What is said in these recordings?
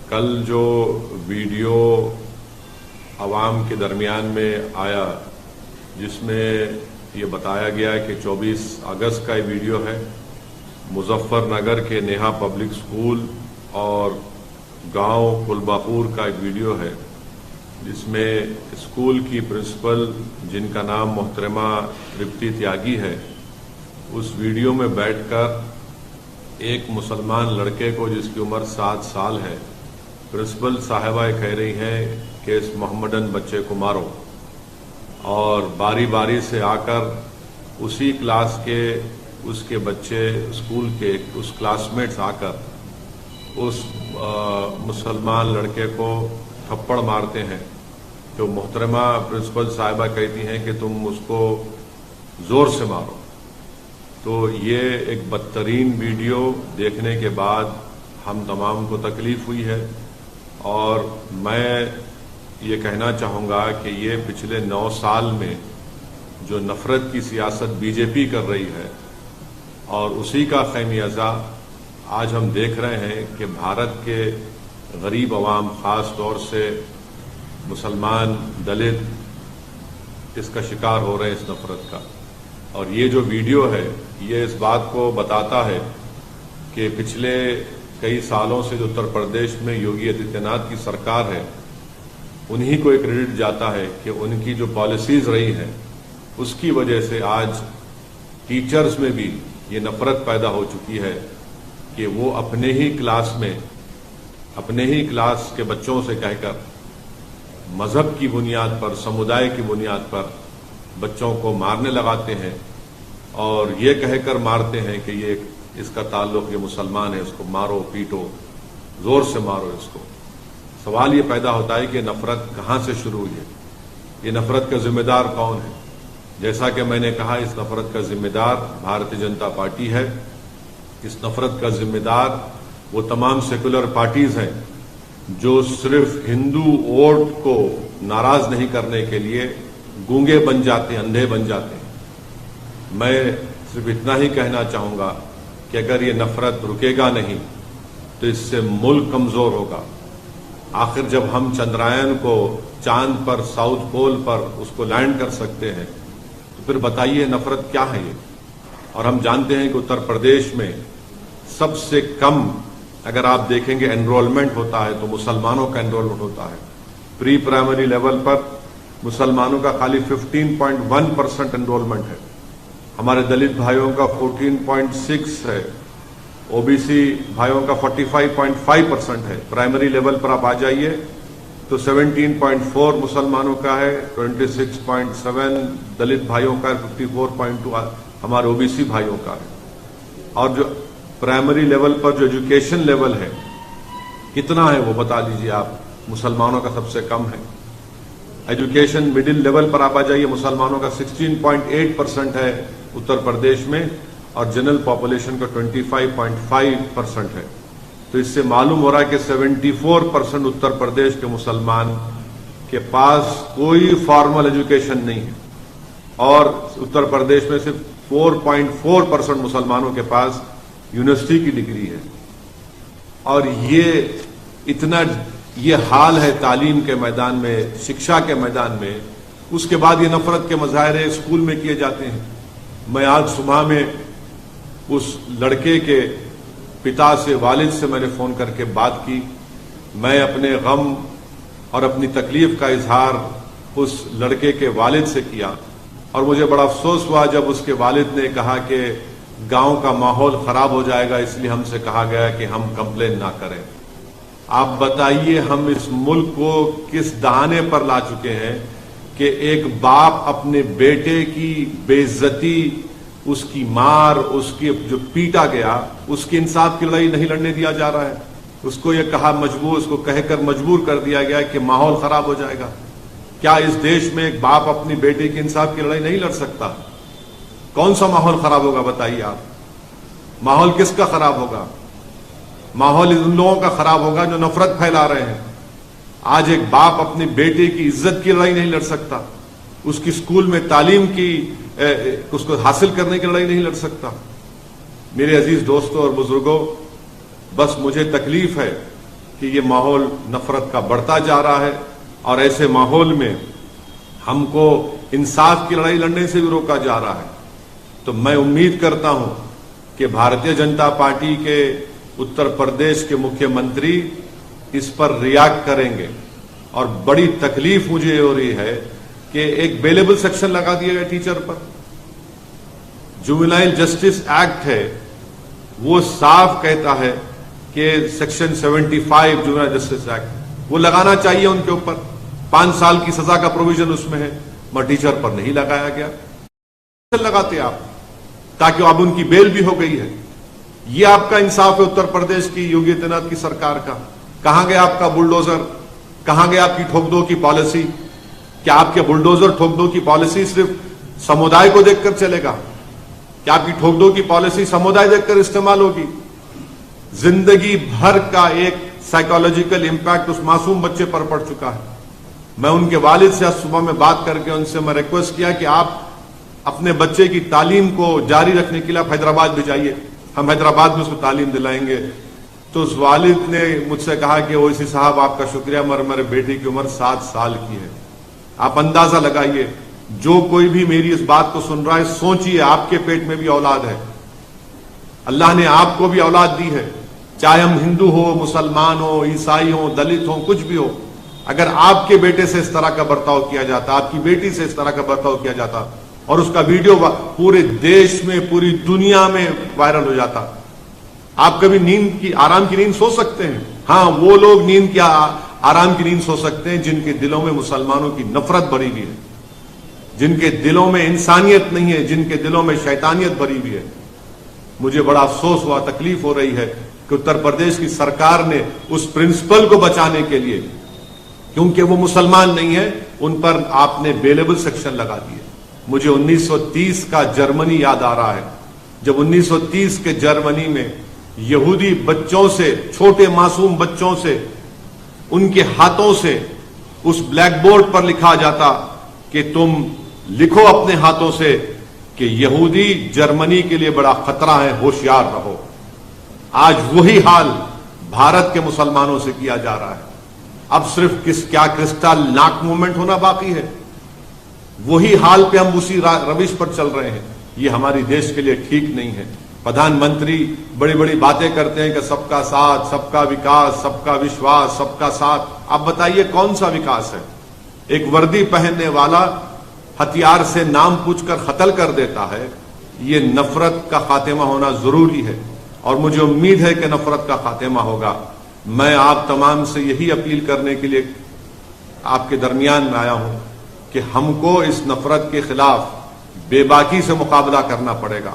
کل جو ویڈیو عوام کے درمیان میں آیا جس میں یہ بتایا گیا کہ 24 اگست کا یہ ویڈیو ہے، مظفر نگر کے نیہا پبلک اسکول اور گاؤں کلباپور کا ایک ویڈیو ہے جس میں اسکول کی پرنسپل جن کا نام محترمہ ترپتی تیاگی ہے، اس ویڈیو میں بیٹھ کر ایک مسلمان لڑکے کو جس کی عمر 7 سال ہے، پرنسپل صاحبہ کہہ رہی ہیں کہ اس محمدن بچے کو مارو، اور باری باری سے آ کر اسی کلاس کے اس کے بچے اسکول کے اس کلاس میٹس آ کر اس مسلمان لڑکے کو تھپڑ مارتے ہیں۔ جو محترمہ پرنسپل صاحبہ کہتی ہیں کہ تم اس کو زور سے مارو۔ تو یہ ایک بدترین ویڈیو دیکھنے کے بعد ہم تمام کو تکلیف ہوئی ہے، اور میں یہ کہنا چاہوں گا کہ یہ پچھلے 9 سال میں جو نفرت کی سیاست بی جے پی کر رہی ہے اور اسی کا خمیازہ آج ہم دیکھ رہے ہیں کہ بھارت کے غریب عوام، خاص طور سے مسلمان، دلت اس کا شکار ہو رہے ہیں اس نفرت کا۔ اور یہ جو ویڈیو ہے یہ اس بات کو بتاتا ہے کہ پچھلے کئی سالوں سے جو اتر پردیش میں یوگی آدتیہ ناتھ کی سرکار ہے، انہی کو ایک کریڈٹ جاتا ہے کہ ان کی جو پالیسیز رہی ہیں اس کی وجہ سے آج ٹیچرز میں بھی یہ نفرت پیدا ہو چکی ہے کہ وہ اپنے ہی کلاس کے بچوں سے کہہ کر مذہب کی بنیاد پر، سمودائے کی بنیاد پر بچوں کو مارنے لگاتے ہیں، اور یہ کہہ کر مارتے ہیں کہ یہ اس کا تعلق یہ مسلمان ہے، اس کو مارو پیٹو، زور سے مارو اس کو۔ سوال یہ پیدا ہوتا ہے کہ نفرت کہاں سے شروع ہوئی ہے، یہ نفرت کا ذمہ دار کون ہے؟ جیسا کہ میں نے کہا، اس نفرت کا ذمہ دار بھارتیہ جنتا پارٹی ہے۔ اس نفرت کا ذمہ دار وہ تمام سیکولر پارٹیز ہیں جو صرف ہندو ووٹ کو ناراض نہیں کرنے کے لیے گونگے بن جاتے ہیں، اندھے بن جاتے ہیں۔ میں صرف اتنا ہی کہنا چاہوں گا کہ اگر یہ نفرت رکے گا نہیں تو اس سے ملک کمزور ہوگا۔ آخر جب ہم چندرایان کو چاند پر، ساؤتھ پول پر اس کو لینڈ کر سکتے ہیں تو پھر بتائیے نفرت کیا ہے یہ؟ اور ہم جانتے ہیں کہ اتر پردیش میں سب سے کم اگر آپ دیکھیں گے انرولمنٹ ہوتا ہے تو مسلمانوں کا انرولمنٹ ہوتا ہے۔ پری پرائمری لیول پر مسلمانوں کا خالی 15.1% انرولمنٹ ہے، ہمارے دلت بھائیوں کا 14.6 ہے، او بی سی بھائیوں کا 45.5% ہے۔ پرائمری لیول پر آپ آ جائیے تو 17.4 مسلمانوں کا ہے، 26.7 دلت بھائیوں کا ہے، 54.2 ہمارے او بی سی بھائیوں کا ہے۔ اور جو پرائمری لیول پر جو ایجوکیشن لیول ہے کتنا ہے وہ بتا دیجیے آپ؟ مسلمانوں کا سب سے کم ہے۔ ایجوکیشن مڈل لیول پر آپ آ جائیے، مسلمانوں کا 16.8% ہے اتر پردیش میں، اور جنرل پاپولیشن کا 25.5% ہے۔ تو اس سے معلوم ہو رہا ہے کہ 74% اتر پردیش کے مسلمان کے پاس کوئی فارمل ایجوکیشن نہیں ہے، اور اتر پردیش میں صرف 4.4% مسلمانوں کے پاس یونیورسٹی کی ڈگری ہے۔ اور یہ حال ہے تعلیم کے میدان میں، شکشا کے میدان میں۔ اس کے بعد یہ نفرت کے مظاہرے اسکول میں کیے جاتے ہیں۔ میں آج صبح میں اس لڑکے کے پتا سے، والد سے میں نے فون کر کے بات کی۔ میں اپنے غم اور اپنی تکلیف کا اظہار اس لڑکے کے والد سے کیا، اور مجھے بڑا افسوس ہوا جب اس کے والد نے کہا کہ گاؤں کا ماحول خراب ہو جائے گا، اس لیے ہم سے کہا گیا کہ ہم کمپلین نہ کریں۔ آپ بتائیے ہم اس ملک کو کس دہانے پر لا چکے ہیں کہ ایک باپ اپنے بیٹے کی بے عزتی، اس کی مار، اس کی جو پیٹا گیا، اس کی انصاف کی لڑائی نہیں لڑنے دیا جا رہا ہے۔ اس کو یہ اس کو کہہ کر مجبور کر دیا گیا کہ ماحول خراب ہو جائے گا۔ کیا اس دیش میں ایک باپ اپنی بیٹے کی انصاف کی لڑائی نہیں لڑ سکتا؟ کون سا ماحول خراب ہوگا بتائیے آپ؟ ماحول کس کا خراب ہوگا؟ ماحول ان لوگوں کا خراب ہوگا جو نفرت پھیلا رہے ہیں۔ آج ایک باپ اپنی بیٹے کی عزت کی لڑائی نہیں لڑ سکتا، اس کی اسکول میں تعلیم کی اس کو حاصل کرنے کی لڑائی نہیں لڑ سکتا۔ میرے عزیز دوستوں اور بزرگوں، بس مجھے تکلیف ہے کہ یہ ماحول نفرت کا بڑھتا جا رہا ہے، اور ایسے ماحول میں ہم کو انصاف کی لڑائی لڑنے سے بھی روکا جا رہا ہے۔ تو میں امید کرتا ہوں کہ بھارتیہ جنتا پارٹی کے اتر پردیش کے مکھیہ منتری اس پر ریاکٹ کریں گے، اور بڑی تکلیف مجھے ہو رہی ہے کہ ایک بیلیبل سیکشن لگا دیا گیا ٹیچر پر۔ جوینائل جسٹس ایکٹ ہے، وہ صاف کہتا ہے کہ سیکشن 75 جوینائل جسٹس ایکٹ وہ لگانا چاہیے ان کے اوپر، 5 سال کی سزا کا پروویژن اس میں ہے، مگر ٹیچر پر نہیں لگایا گیا۔ لگاتے آپ تاکہ اب ان کی بیل بھی ہو گئی ہے۔ یہ آپ کا انصاف ہے اتر پردیش کی یوگی آدتیہ ناتھ کی سرکار کا؟ کہاں گیا آپ کا بلڈوزر؟ کہاں گیا آپ کی ٹھوک دو کی پالیسی؟ کیا آپ کے بلڈوزر ٹھوک دو کی پالیسی صرف سمودائے کو دیکھ کر چلے گا؟ کیا آپ کی ٹھوک دو کی پالیسی سمودائے دیکھ کر استعمال ہوگی؟ زندگی بھر کا ایک سائیکالوجیکل امپیکٹ اس معصوم بچے پر پڑ چکا ہے۔ میں ان کے والد سے آج صبح میں بات کر کے ان سے میں ریکویسٹ کیا کہ آپ اپنے بچے کی تعلیم کو جاری رکھنے کے لیے آپ حیدرآباد بھی جائیے، ہم حیدرآباد میں اس کو تعلیم دلائیں گے۔ تو اس والد نے مجھ سے کہا کہ اویسی صاحب آپ کا شکریہ، مگر میرے بیٹی کی عمر 7 سال کی ہے۔ آپ اندازہ لگائیے، جو کوئی بھی میری اس بات کو سن رہا ہے، سوچئے آپ کے پیٹ میں بھی اولاد ہے، اللہ نے آپ کو بھی اولاد دی ہے، چاہے ہم ہندو ہو، مسلمان ہو، عیسائی ہو، دلت ہو، کچھ بھی ہو۔ اگر آپ کے بیٹے سے اس طرح کا برتاؤ کیا جاتا، آپ کی بیٹی سے اس طرح کا برتاؤ کیا جاتا، اور اس کا ویڈیو پورے دیش میں، پوری دنیا میں وائرل ہو جاتا، آپ کبھی نیند کی، آرام کی نیند سو سکتے ہیں؟ ہاں، وہ لوگ نیند کی، آرام کی نیند سو سکتے ہیں جن کے دلوں میں مسلمانوں کی نفرت بھری ہوئی ہے، جن کے دلوں میں انسانیت نہیں ہے، جن کے دلوں میں شیطانیت بھری ہوئی ہے۔ مجھے بڑا افسوس ہوا، تکلیف ہو رہی ہے کہ اتر پردیش کی سرکار نے اس پرنسپل کو بچانے کے لیے، کیونکہ وہ مسلمان نہیں ہے، ان پر آپ نے بیلیبل سیکشن لگا دیے۔ مجھے 1930 کا جرمنی یاد آ رہا ہے، جب 1930 کے جرمنی میں یہودی بچوں سے، چھوٹے معصوم بچوں سے، ان کے ہاتھوں سے اس بلیک بورڈ پر لکھا جاتا کہ تم لکھو اپنے ہاتھوں سے کہ یہودی جرمنی کے لیے بڑا خطرہ ہے، ہوشیار رہو۔ آج وہی حال بھارت کے مسلمانوں سے کیا جا رہا ہے۔ اب صرف کیا کرسٹل ناک موومنٹ ہونا باقی ہے؟ وہی حال پہ ہم اسی روش پر چل رہے ہیں۔ یہ ہماری دیش کے لیے ٹھیک نہیں ہے۔ پردھان منتری بڑی بڑی باتیں کرتے ہیں کہ سب کا ساتھ، سب کا وکاس، سب کا وشواس، سب کا ساتھ۔ آپ بتائیے کون سا وکاس ہے؟ ایک وردی پہننے والا ہتھیار سے نام پوچھ کر قتل کر دیتا ہے۔ یہ نفرت کا خاتمہ ہونا ضروری ہے، اور مجھے امید ہے کہ نفرت کا خاتمہ ہوگا۔ میں آپ تمام سے یہی اپیل کرنے کے لیے آپ کے درمیان میں آیا ہوں کہ ہم کو اس نفرت کے خلاف بے باکی سے مقابلہ کرنا پڑے گا۔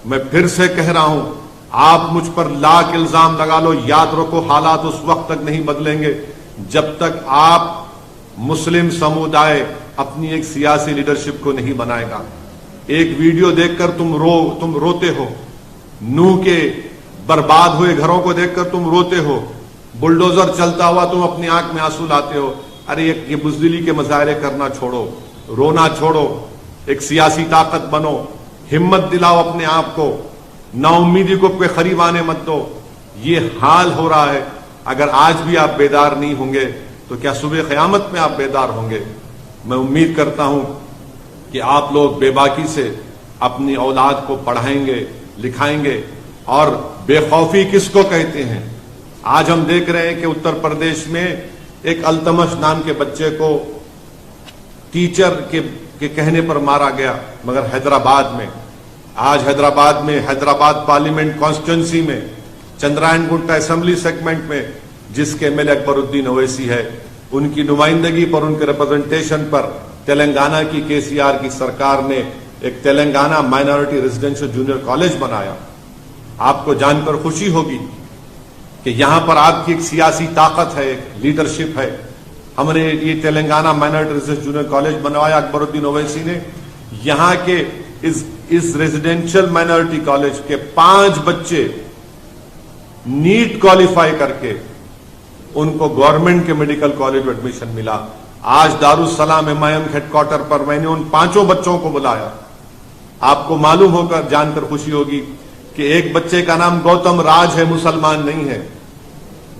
میں پھر سے کہہ رہا ہوں، آپ مجھ پر لاکھ الزام لگا لو، یاد رکھو حالات اس وقت تک نہیں بدلیں گے جب تک آپ مسلم سمودائے اپنی ایک سیاسی لیڈرشپ کو نہیں بنائے گا۔ ایک ویڈیو دیکھ کر تم روتے ہو، نوح کے برباد ہوئے گھروں کو دیکھ کر تم روتے ہو، بلڈوزر چلتا ہوا تم اپنی آنکھ میں آنسو لاتے ہو۔ ارے یہ بزدلی کے مظاہرے کرنا چھوڑو، رونا چھوڑو، ایک سیاسی طاقت بنو، ہمت دلاؤ اپنے آپ کو، نا امیدی کو پہ قریب آنے مت دو۔ یہ حال ہو رہا ہے، اگر آج بھی آپ بیدار نہیں ہوں گے تو کیا صبح قیامت میں آپ بیدار ہوں گے؟ میں امید کرتا ہوں کہ آپ لوگ بے باکی سے اپنی اولاد کو پڑھائیں گے، لکھائیں گے، اور بے خوفی کس کو کہتے ہیں؟ آج ہم دیکھ رہے ہیں کہ اتر پردیش میں ایک التمش نام کے بچے کو ٹیچر کے کہنے پر مارا گیا، مگر حیدرآباد میں، آج حیدرآباد پارلیمنٹ کانسٹیٹوئنسی میں، چندرائن گنٹا اسمبلی سیگمنٹ میں، جس کے ایم ایل اے اکبر الدین اویسی ہے، ان کی نمائندگی پر، ان کے ریپرزنٹیشن پر تلنگانہ کی KCR کی سرکار نے ایک Telangana minority residential junior college بنایا۔ آپ کو جان کر خوشی ہوگی کہ یہاں پر آپ کی ایک سیاسی طاقت ہے، ایک لیڈرشپ ہے۔ ہم نے یہ Telangana minority residential junior college بنوایا اکبر الدین اویسی نے۔ یہاں کے اس ریزیڈینشل مائنورٹی کالج کے 5 بچے نیٹ کوالیفائی کر کے ان کو گورنمنٹ کے میڈیکل کالج میں ایڈمیشن ملا۔ آج دارالسلام MIM ہیڈ کوارٹر پر میں نے ان 5 بچوں کو بلایا۔ آپ کو معلوم ہو کر جان کر خوشی ہوگی کہ ایک بچے کا نام گوتم راج ہے، مسلمان نہیں ہے۔